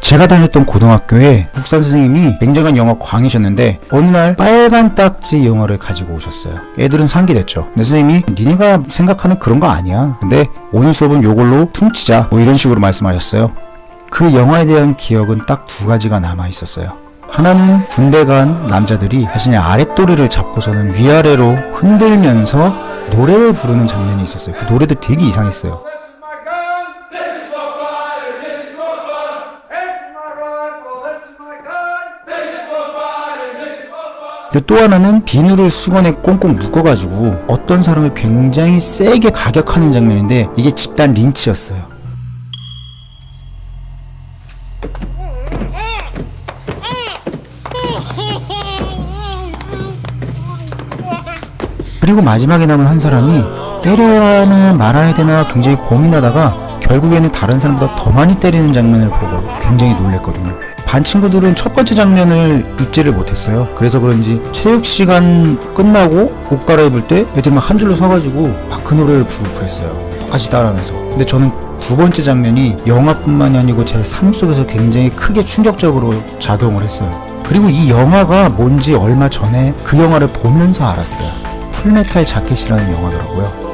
제가 다녔던 고등학교에 국산 선생님이 굉장한 영화 광이셨는데 어느 날 빨간 딱지 영화를 가지고 오셨어요. 애들은 상기됐죠. 근데 선생님이 니네가 생각하는 그런 거 아니야. 근데 오늘 수업은 요걸로 퉁치자 뭐 이런 식으로 말씀하셨어요. 그 영화에 대한 기억은 딱 두 가지가 남아있었어요. 하나는 군대 간 남자들이 자신의 아랫도리를 잡고서는 위아래로 흔들면서 노래를 부르는 장면이 있었어요. 그 노래도 되게 이상했어요. 또 하나는 비누를 수건에 꽁꽁 묶어가지고 어떤 사람을 굉장히 세게 가격하는 장면인데 이게 집단 린치였어요. 그리고 마지막에 남은 한 사람이 때려야 하나 말아야 되나 굉장히 고민하다가 결국에는 다른 사람보다 더 많이 때리는 장면을 보고 굉장히 놀랬거든요. 반 친구들은 첫 번째 장면을 잊지를 못했어요. 그래서 그런지 체육 시간 끝나고 옷 갈아입을 때 애들 막 한 줄로 서가지고 막 그 노래를 부르고 그랬어요. 똑같이 따라하면서. 근데 저는 두 번째 장면이 영화뿐만이 아니고 제 삶 속에서 굉장히 크게 충격적으로 작용을 했어요. 그리고 이 영화가 뭔지 얼마 전에 그 영화를 보면서 알았어요. 풀메탈 자켓이라는 영화더라고요.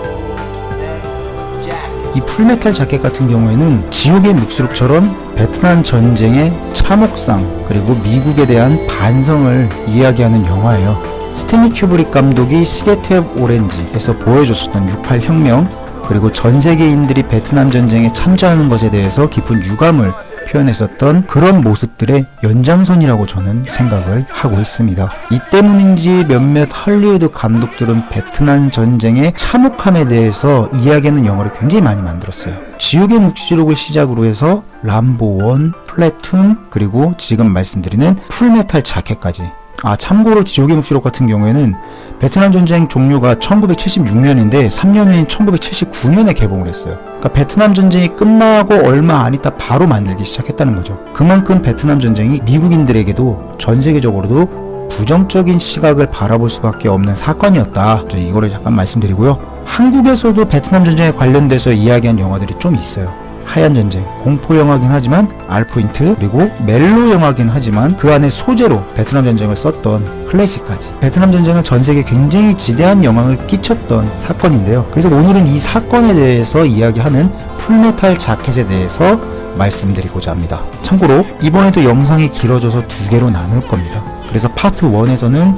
이 풀메탈 자켓 같은 경우에는 지옥의 묵시록처럼 베트남 전쟁의 참혹상 그리고 미국에 대한 반성을 이야기하는 영화예요. 스탠리 큐브릭 감독이 시계탭 오렌지에서 보여줬었던 6.8 혁명 그리고 전 세계인들이 베트남 전쟁에 참전하는 것에 대해서 깊은 유감을 표현했었던 그런 모습들의 연장선이라고 저는 생각을 하고 있습니다. 이 때문인지 몇몇 할리우드 감독들은 베트남 전쟁의 참혹함에 대해서 이야기하는 영화를 굉장히 많이 만들었어요. 지옥의 묵시록을 시작으로 해서 람보 1, 플래툰 그리고 지금 말씀드리는 풀메탈 자켓까지. 참고로 지옥의 묵시록 같은 경우에는 베트남 전쟁 종료가 1976년인데 3년 후인 1979년에 개봉을 했어요. 그러니까 베트남 전쟁이 끝나고 얼마 안 있다 바로 만들기 시작했다는 거죠. 그만큼 베트남 전쟁이 미국인들에게도 전 세계적으로도 부정적인 시각을 바라볼 수밖에 없는 사건이었다. 이거를 잠깐 말씀드리고요. 한국에서도 베트남 전쟁에 관련돼서 이야기한 영화들이 좀 있어요. 하얀 전쟁, 공포 영화긴 하지만 알포인트, 그리고 멜로 영화긴 하지만 그 안에 소재로 베트남 전쟁을 썼던 클래식까지. 베트남 전쟁은 전 세계에 굉장히 지대한 영향을 끼쳤던 사건인데요. 그래서 오늘은 이 사건에 대해서 이야기하는 풀메탈 자켓에 대해서 말씀드리고자 합니다. 참고로 이번에도 영상이 길어져서 두 개로 나눌 겁니다. 그래서 파트 1에서는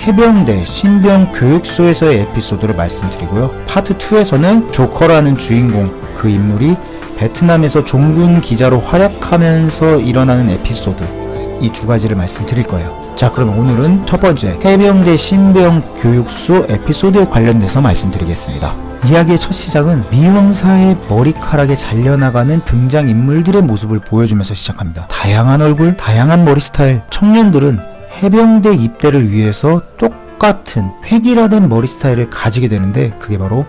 해병대 신병 교육소에서의 에피소드를 말씀드리고요. 파트 2에서는 조커라는 주인공, 그 인물이 베트남에서 종군 기자로 활약하면서 일어나는 에피소드, 이 두 가지를 말씀드릴 거예요. 자, 그럼 오늘은 첫 번째 해병대 신병 교육소 에피소드에 관련돼서 말씀드리겠습니다. 이야기의 첫 시작은 미형사의 머리카락에 잘려나가는 등장인물들의 모습을 보여주면서 시작합니다. 다양한 얼굴, 다양한 머리 스타일. 청년들은 해병대 입대를 위해서 똑같은 획일화된 머리 스타일을 가지게 되는데 그게 바로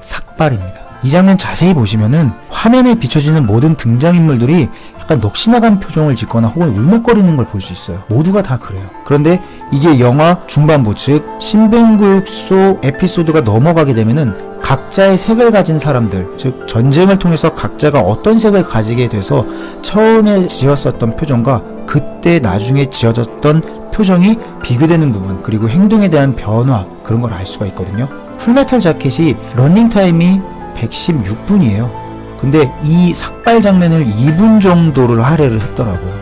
삭발입니다. 이 장면 자세히 보시면은 화면에 비춰지는 모든 등장인물들이 약간 넋이나간 표정을 짓거나 혹은 울먹거리는 걸 볼 수 있어요. 모두가 다 그래요. 그런데 이게 영화 중반부, 즉 신병교육소 에피소드가 넘어가게 되면은 각자의 색을 가진 사람들, 즉 전쟁을 통해서 각자가 어떤 색을 가지게 돼서 처음에 지었었던 표정과 그때 나중에 지어졌던 표정이 비교되는 부분, 그리고 행동에 대한 변화, 그런 걸 알 수가 있거든요. 풀메탈 자켓이 러닝타임이 116분이에요. 근데 이 삭발 장면을 2분 정도를 할애를 했더라고요.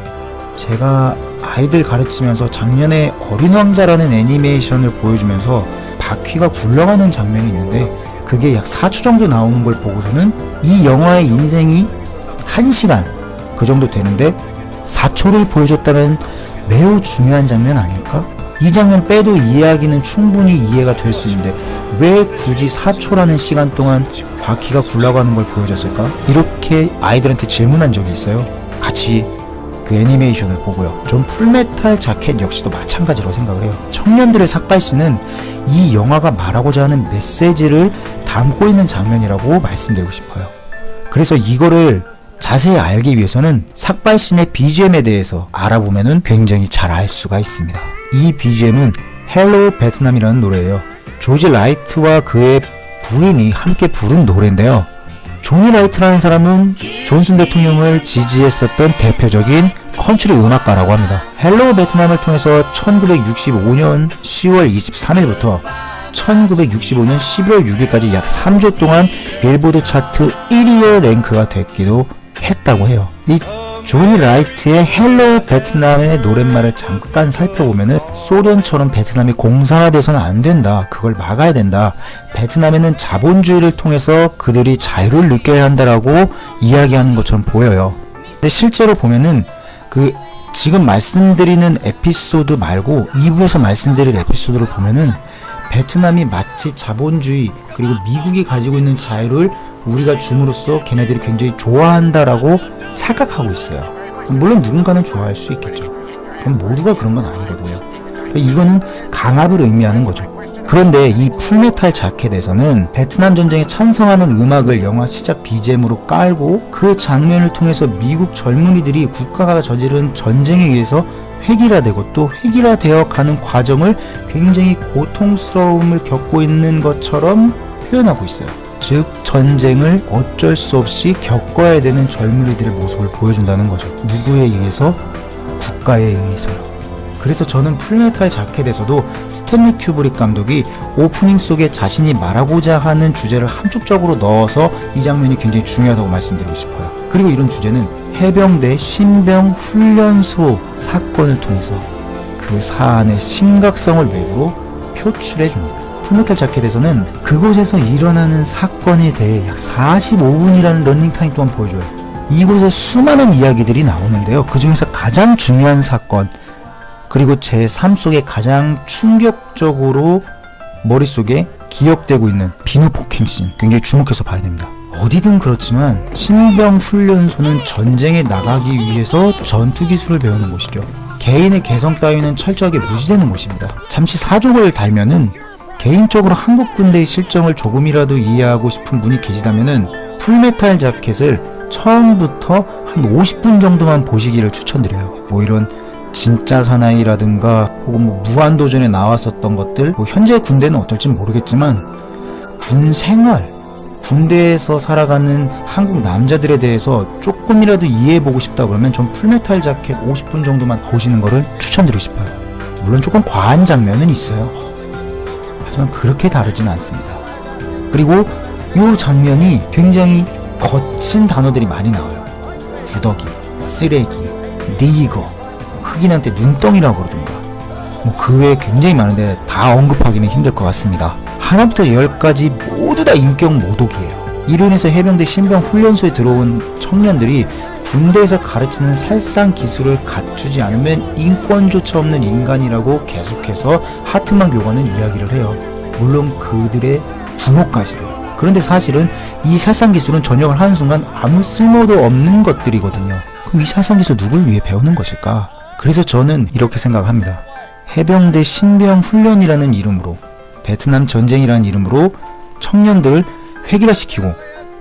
제가 아이들 가르치면서 작년에 어린 왕자라는 애니메이션을 보여주면서 바퀴가 굴러가는 장면이 있는데 그게 약 4초 정도 나오는 걸 보고서는 이 영화의 인생이 1시간 그 정도 되는데 4초를 보여줬다면 매우 중요한 장면 아닐까? 이 장면 빼도 이야기는 충분히 이해가 될 수 있는데 왜 굳이 4초라는 시간 동안 바퀴가 굴러가는 걸 보여줬을까? 이렇게 아이들한테 질문한 적이 있어요. 같이 그 애니메이션을 보고요. 전 풀메탈 자켓 역시도 마찬가지로 생각을 해요. 청년들의 삭발씬은 이 영화가 말하고자 하는 메시지를 담고 있는 장면이라고 말씀드리고 싶어요. 그래서 이거를 자세히 알기 위해서는 삭발씬의 BGM에 대해서 알아보면은 굉장히 잘 알 수가 있습니다. 이 BGM은 헬로 베트남이라는 노래예요. 조지 라이트와 그의 부인이 함께 부른 노래인데요. 조니 라이트라는 사람은 존슨 대통령을 지지했었던 대표적인 컨트리 음악가라고 합니다. 헬로 베트남을 통해서 1965년 10월 23일부터 1965년 11월 6일까지 약 3주 동안 빌보드 차트 1위에 랭크가 됐기도 했다고 해요. 이 조니 라이트의 헬로 베트남의 노랫말을 잠깐 살펴보면은 소련처럼 베트남이 공산화돼서는 안 된다. 그걸 막아야 된다. 베트남에는 자본주의를 통해서 그들이 자유를 느껴야 한다라고 이야기하는 것처럼 보여요. 근데 실제로 보면은 지금 말씀드리는 에피소드 말고 2부에서 말씀드릴 에피소드를 보면은 베트남이 마치 자본주의 그리고 미국이 가지고 있는 자유를 우리가 줌으로써 걔네들이 굉장히 좋아한다라고 착각하고 있어요. 물론 누군가는 좋아할 수 있겠죠. 그럼 모두가 그런 건 아니거든요. 이거는 강압을 의미하는 거죠. 그런데 이 풀메탈 자켓에서는 베트남 전쟁에 찬성하는 음악을 영화 시작 BGM으로 깔고 그 장면을 통해서 미국 젊은이들이 국가가 저지른 전쟁에 의해서 획일화되고 또 획일화되어 가는 과정을 굉장히 고통스러움을 겪고 있는 것처럼 표현하고 있어요. 즉 전쟁을 어쩔 수 없이 겪어야 되는 젊은이들의 모습을 보여준다는 거죠. 누구에 의해서? 국가에 의해서요. 그래서 저는 풀메탈 자켓에서도 스탠리 큐브릭 감독이 오프닝 속에 자신이 말하고자 하는 주제를 함축적으로 넣어서 이 장면이 굉장히 중요하다고 말씀드리고 싶어요. 그리고 이런 주제는 해병대 신병 훈련소 사건을 통해서 그 사안의 심각성을 외부로 표출해 줍니다. 풀메탈 자켓에서는 그곳에서 일어나는 사건에 대해 약 45분이라는 러닝타임 동안 보여줘요. 이곳에 수많은 이야기들이 나오는데요. 그 중에서 가장 중요한 사건, 그리고 제 삶 속에 가장 충격적으로 머릿속에 기억되고 있는 비누 폭행씬, 굉장히 주목해서 봐야 됩니다. 어디든 그렇지만 신병훈련소는 전쟁에 나가기 위해서 전투기술을 배우는 곳이죠. 개인의 개성 따위는 철저하게 무시되는 곳입니다. 잠시 사족을 달면은 개인적으로 한국 군대의 실정을 조금이라도 이해하고 싶은 분이 계시다면은 풀메탈 자켓을 처음부터 한 50분 정도만 보시기를 추천드려요. 뭐 이런 진짜 사나이라든가 혹은 뭐 무한도전에 나왔었던 것들, 뭐 현재 군대는 어떨진 모르겠지만 군 생활, 군대에서 살아가는 한국 남자들에 대해서 조금이라도 이해해보고 싶다 그러면 전 풀메탈 자켓 50분 정도만 보시는 거를 추천드리고 싶어요. 물론 조금 과한 장면은 있어요. 하지만 그렇게 다르진 않습니다. 그리고 이 장면이 굉장히 거친 단어들이 많이 나와요. 구더기, 쓰레기, 니거, 흑인한테 눈덩이라고 그러던가 뭐 그 외에 굉장히 많은데 다 언급하기는 힘들 것 같습니다. 하나부터 10까지 모두 다 인격 모독이에요. 이로 인해서 해병대 신병 훈련소에 들어온 청년들이 군대에서 가르치는 살상 기술을 갖추지 않으면 인권조차 없는 인간이라고 계속해서 하트만 교관은 이야기를 해요. 물론 그들의 부모까지도. 그런데 사실은 이 살상 기술은 전역을 하는 순간 아무 쓸모도 없는 것들이거든요. 그럼 이 살상 기술 누굴 위해 배우는 것일까? 그래서 저는 이렇게 생각합니다. 해병대 신병 훈련이라는 이름으로, 베트남 전쟁이라는 이름으로 청년들을 획일화시키고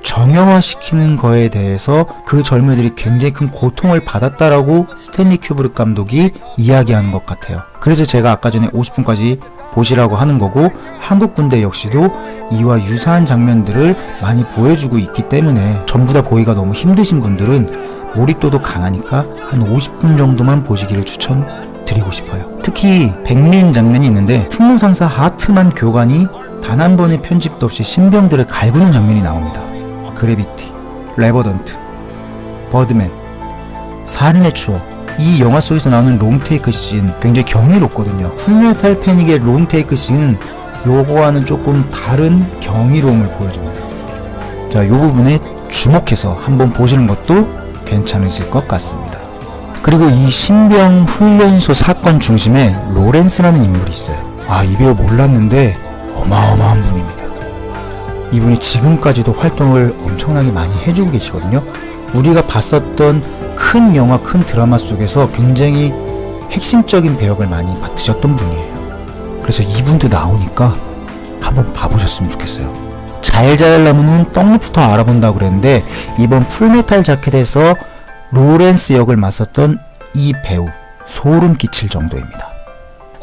정형화시키는 거에 대해서 그 젊은이들이 굉장히 큰 고통을 받았다라고 스탠리 큐브릭 감독이 이야기하는 것 같아요. 그래서 제가 아까 전에 50분까지 보시라고 하는 거고, 한국 군대 역시도 이와 유사한 장면들을 많이 보여주고 있기 때문에 전부 다 보기가 너무 힘드신 분들은 몰입도도 강하니까 한 50분 정도만 보시기를 추천드리고 싶어요. 특히 백민 장면이 있는데 특무상사 하트만 교관이 단 한 번의 편집도 없이 신병들을 갈구는 장면이 나옵니다. 그래비티, 레버던트, 버드맨, 살인의 추억, 이 영화 속에서 나오는 롱테이크 씬 굉장히 경이롭거든요. 풀메탈 패닉의 롱테이크 씬은 요거와는 조금 다른 경이로움을 보여줍니다. 자, 요 부분에 주목해서 한번 보시는 것도 괜찮으실 것 같습니다. 그리고 이 신병 훈련소 사건 중심에 로렌스라는 인물이 있어요. 이 배우 몰랐는데 어마어마한 분입니다. 이분이 지금까지도 활동을 엄청나게 많이 해주고 계시거든요. 우리가 봤었던 큰 영화, 큰 드라마 속에서 굉장히 핵심적인 배역을 많이 맡으셨던 분이에요. 그래서 이분도 나오니까 한번 봐보셨으면 좋겠어요. 잘잘나무는 떡잎부터 알아본다고 그랬는데 이번 풀메탈 자켓에서 로렌스 역을 맡았던 이 배우 소름 끼칠 정도입니다.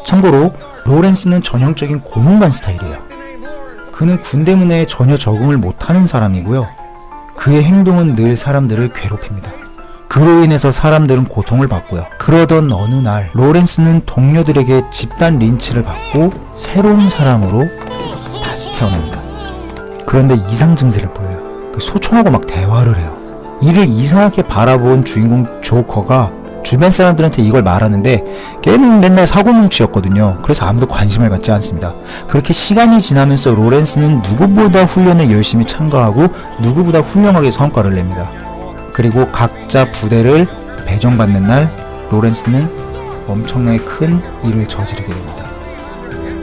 참고로 로렌스는 전형적인 고문관 스타일이에요. 그는 군대 문화에 전혀 적응을 못하는 사람이고요. 그의 행동은 늘 사람들을 괴롭힙니다. 그로 인해서 사람들은 고통을 받고요. 그러던 어느 날 로렌스는 동료들에게 집단 린치를 받고 새로운 사람으로 다시 태어납니다. 그런데 이상 증세를 보여요. 소총하고 막 대화를 해요. 이를 이상하게 바라본 주인공 조커가 주변 사람들한테 이걸 말하는데 걔는 맨날 사고뭉치였거든요. 그래서 아무도 관심을 갖지 않습니다. 그렇게 시간이 지나면서 로렌스는 누구보다 훈련에 열심히 참가하고 누구보다 훌륭하게 성과를 냅니다. 그리고 각자 부대를 배정받는 날 로렌스는 엄청나게 큰 일을 저지르게 됩니다.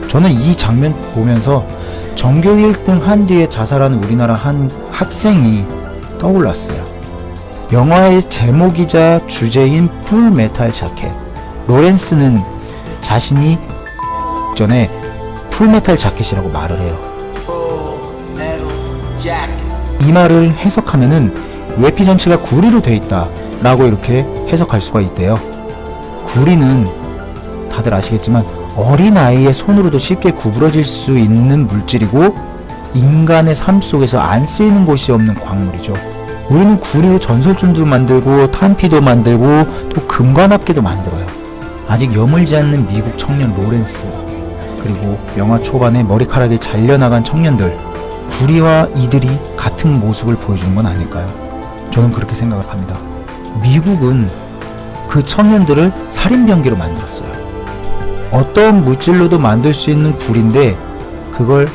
저는 이 장면 보면서 전교 1등 한 뒤에 자살한 우리나라 한 학생이 떠올랐어요. 영화의 제목이자 주제인 풀메탈 자켓. 로렌스는 자신이 전에 풀메탈 자켓이라고 말을 해요. 이 말을 해석하면은 외피 전체가 구리로 돼 있다 라고 이렇게 해석할 수가 있대요. 구리는 다들 아시겠지만 어린아이의 손으로도 쉽게 구부러질 수 있는 물질이고 인간의 삶 속에서 안 쓰이는 곳이 없는 광물이죠. 우리는 구리로 전설줄도 만들고 탄피도 만들고 또 금관악기도 만들어요. 아직 여물지 않는 미국 청년 로렌스, 그리고 영화 초반에 머리카락이 잘려나간 청년들, 구리와 이들이 같은 모습을 보여주는 건 아닐까요? 저는 그렇게 생각을 합니다. 미국은 그 청년들을 살인병기로 만들었어요. 어떤 물질로도 만들 수 있는 구리인데 그걸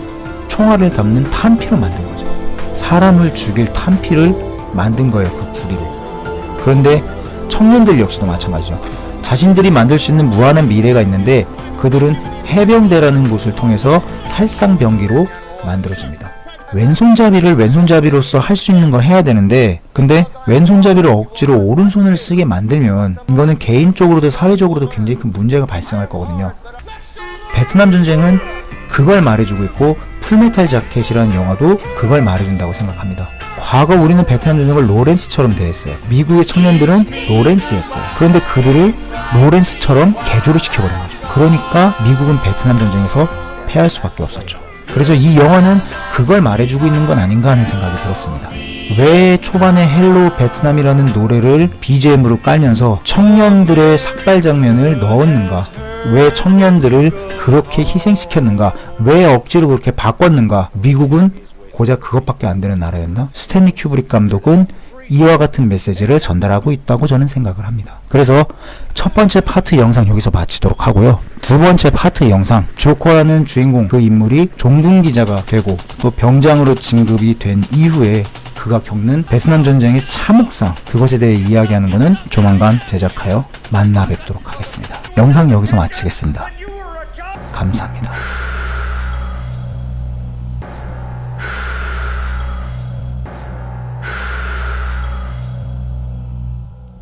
총알을 담는 탄피로 만든 거죠. 사람을 죽일 탄피를 만든 거예요, 그 구리로. 그런데 청년들 역시도 마찬가지죠. 자신들이 만들 수 있는 무한한 미래가 있는데 그들은 해병대라는 곳을 통해서 살상병기로 만들어집니다. 왼손잡이를 왼손잡이로서 할 수 있는 걸 해야 되는데 근데 왼손잡이를 억지로 오른손을 쓰게 만들면 이거는 개인적으로도 사회적으로도 굉장히 큰 문제가 발생할 거거든요. 베트남 전쟁은 그걸 말해주고 있고 풀메탈 자켓이라는 영화도 그걸 말해준다고 생각합니다. 과거 우리는 베트남 전쟁을 로렌스처럼 대했어요. 미국의 청년들은 로렌스였어요. 그런데 그들을 로렌스처럼 개조를 시켜버린 거죠. 그러니까 미국은 베트남 전쟁에서 패할 수밖에 없었죠. 그래서 이 영화는 그걸 말해주고 있는 건 아닌가 하는 생각이 들었습니다. 왜 초반에 헬로 베트남이라는 노래를 BGM으로 깔면서 청년들의 삭발 장면을 넣었는가? 왜 청년들을 그렇게 희생시켰는가? 왜 억지로 그렇게 바꿨는가? 미국은 고작 그것밖에 안 되는 나라였나? 스탠리 큐브릭 감독은 이와 같은 메시지를 전달하고 있다고 저는 생각을 합니다. 그래서 첫 번째 파트 영상 여기서 마치도록 하고요. 두 번째 파트 영상, 조커라는 주인공 그 인물이 종군기자가 되고 또 병장으로 진급이 된 이후에 그가 겪는 베트남 전쟁의 참혹상, 그것에 대해 이야기하는 것은 조만간 제작하여 만나 뵙도록 하겠습니다. 영상 여기서 마치겠습니다. 감사합니다.